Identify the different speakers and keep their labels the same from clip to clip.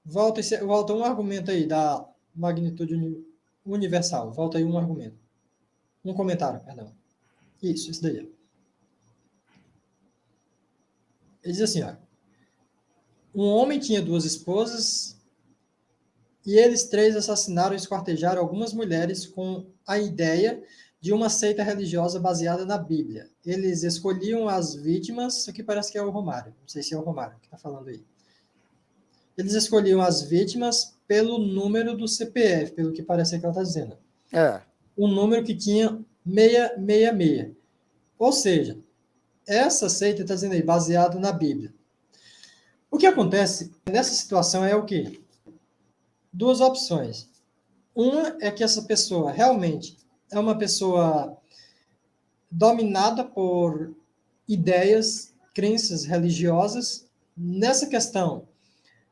Speaker 1: Volta um argumento aí da magnitude universal. Volta aí um argumento. Um comentário, perdão. Isso daí. Ele diz assim, ó. Um homem tinha 2 esposas e eles 3 assassinaram e esquartejaram algumas mulheres com a ideia de uma seita religiosa baseada na Bíblia. Eles escolhiam as vítimas, isso aqui parece que é o Romário, não sei se é o Romário que está falando aí. Eles escolhiam as vítimas pelo número do CPF, pelo que parece que ela está dizendo. Um número que tinha 666. Ou seja, essa seita está dizendo aí, baseada na Bíblia. O que acontece nessa situação é o quê? 2 opções. Uma é que essa pessoa realmente é uma pessoa dominada por ideias, crenças religiosas. Nessa questão,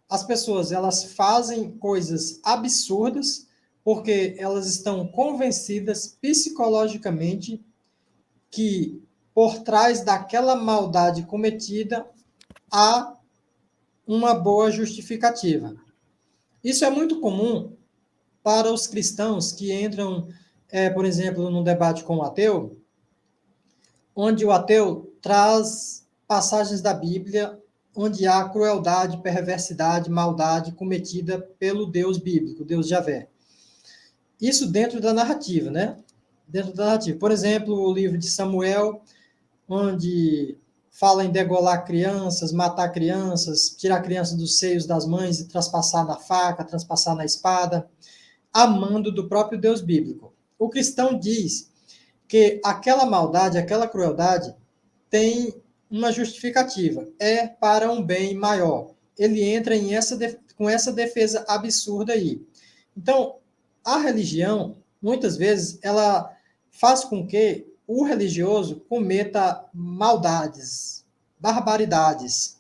Speaker 1: as pessoas elas fazem coisas absurdas porque elas estão convencidas psicologicamente que por trás daquela maldade cometida há uma boa justificativa. Isso é muito comum para os cristãos que entram, por exemplo, num debate com o ateu, onde o ateu traz passagens da Bíblia onde há crueldade, perversidade, maldade cometida pelo Deus bíblico, Deus Javé. Isso dentro da narrativa, né? Dentro da narrativa. Por exemplo, o livro de Samuel, onde fala em degolar crianças, matar crianças, tirar crianças dos seios das mães e traspassar na faca, traspassar na espada, a mando do próprio Deus bíblico. O cristão diz que aquela maldade, aquela crueldade tem uma justificativa, é para um bem maior. Ele entra com essa defesa absurda aí. Então, a religião, muitas vezes, ela faz com que o religioso cometa maldades, barbaridades,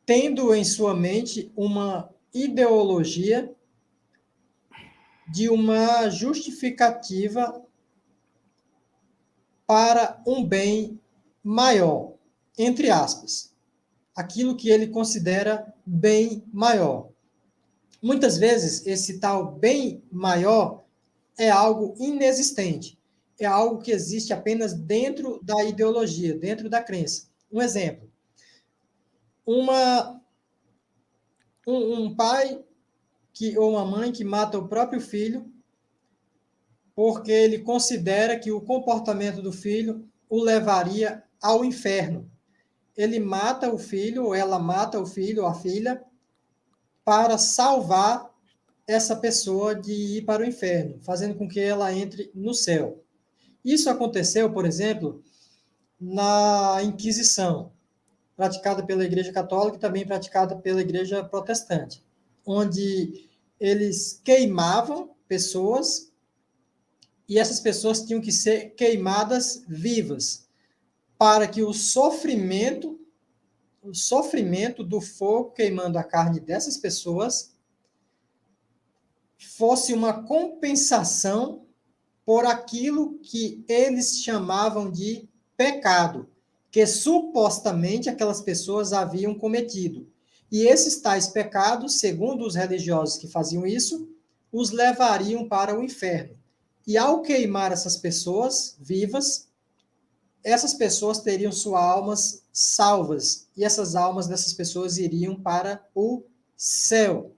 Speaker 1: tendo em sua mente uma ideologia de uma justificativa para um bem maior, entre aspas, aquilo que ele considera bem maior. Muitas vezes, esse tal bem maior é algo inexistente, é algo que existe apenas dentro da ideologia, dentro da crença. Um exemplo, um pai ou uma mãe que mata o próprio filho porque ele considera que o comportamento do filho o levaria ao inferno. Ele mata o filho, ou ela mata o filho ou a filha, para salvar essa pessoa de ir para o inferno, fazendo com que ela entre no céu. Isso aconteceu, por exemplo, na Inquisição, praticada pela Igreja Católica e também praticada pela Igreja Protestante, onde eles queimavam pessoas e essas pessoas tinham que ser queimadas vivas, para que o sofrimento do fogo queimando a carne dessas pessoas fosse uma compensação por aquilo que eles chamavam de pecado, que supostamente aquelas pessoas haviam cometido. E esses tais pecados, segundo os religiosos que faziam isso, os levariam para o inferno. E ao queimar essas pessoas vivas, essas pessoas teriam suas almas salvas, e essas almas dessas pessoas iriam para o céu.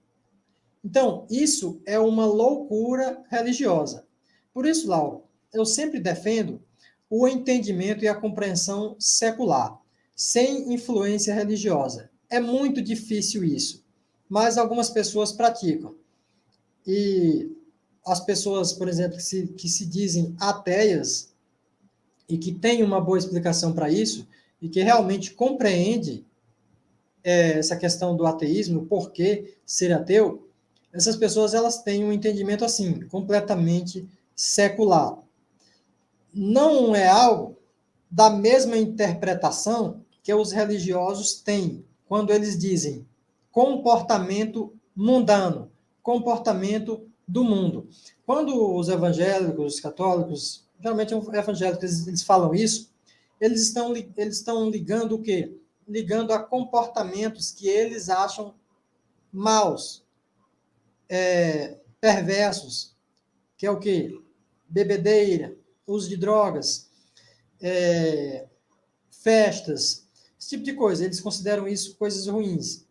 Speaker 1: Então, isso é uma loucura religiosa. Por isso, Lauro, eu sempre defendo o entendimento e a compreensão secular, sem influência religiosa. É muito difícil isso, mas algumas pessoas praticam. E as pessoas, por exemplo, que se dizem ateias e que têm uma boa explicação para isso e que realmente compreende essa questão do ateísmo, por que ser ateu, essas pessoas elas têm um entendimento assim, completamente secular. Não é algo da mesma interpretação que os religiosos têm quando eles dizem comportamento mundano, comportamento do mundo. Quando os evangélicos, os católicos, geralmente evangélicos, eles falam isso, eles estão ligando o quê? Ligando a comportamentos que eles acham maus, perversos, que é o quê? Bebedeira, uso de drogas, festas, esse tipo de coisa. Eles consideram isso coisas ruins.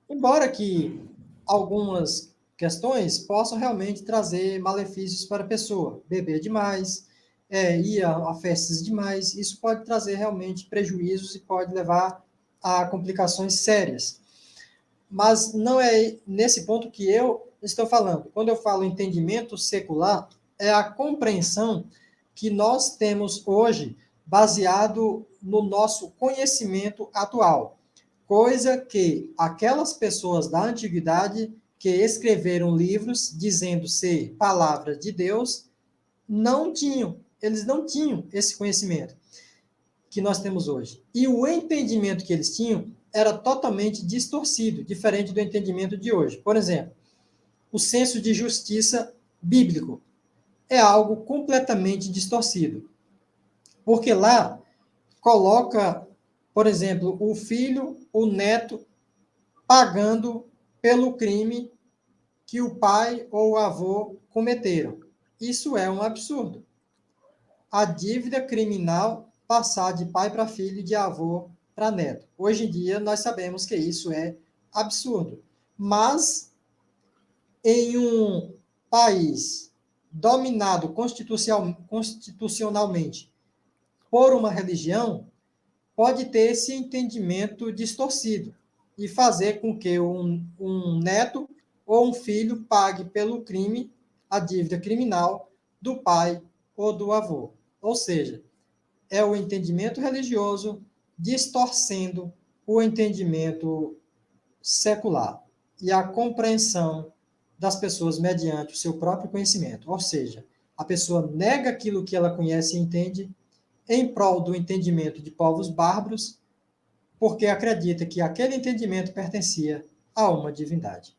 Speaker 1: Embora que algumas questões possam realmente trazer malefícios para a pessoa. Beber demais, ir a festas demais, isso pode trazer realmente prejuízos e pode levar a complicações sérias. Mas não é nesse ponto que eu estou falando. Quando eu falo entendimento secular, é a compreensão que nós temos hoje baseado no nosso conhecimento atual. Coisa que aquelas pessoas da antiguidade que escreveram livros dizendo ser palavra de Deus não tinham. Eles não tinham esse conhecimento que nós temos hoje. E o entendimento que eles tinham era totalmente distorcido, diferente do entendimento de hoje. Por exemplo, o senso de justiça bíblico é algo completamente distorcido. Porque lá coloca, por exemplo, o filho, o neto, pagando pelo crime que o pai ou o avô cometeram. Isso é um absurdo. A dívida criminal passar de pai para filho e de avô para neto. Hoje em dia, nós sabemos que isso é absurdo. Mas, em um país dominado constitucionalmente por uma religião, pode ter esse entendimento distorcido e fazer com que um neto ou um filho pague pelo crime a dívida criminal do pai ou do avô. Ou seja, é o entendimento religioso distorcendo o entendimento secular e a compreensão das pessoas mediante o seu próprio conhecimento. Ou seja, a pessoa nega aquilo que ela conhece e entende em prol do entendimento de povos bárbaros, porque acredita que aquele entendimento pertencia a uma divindade.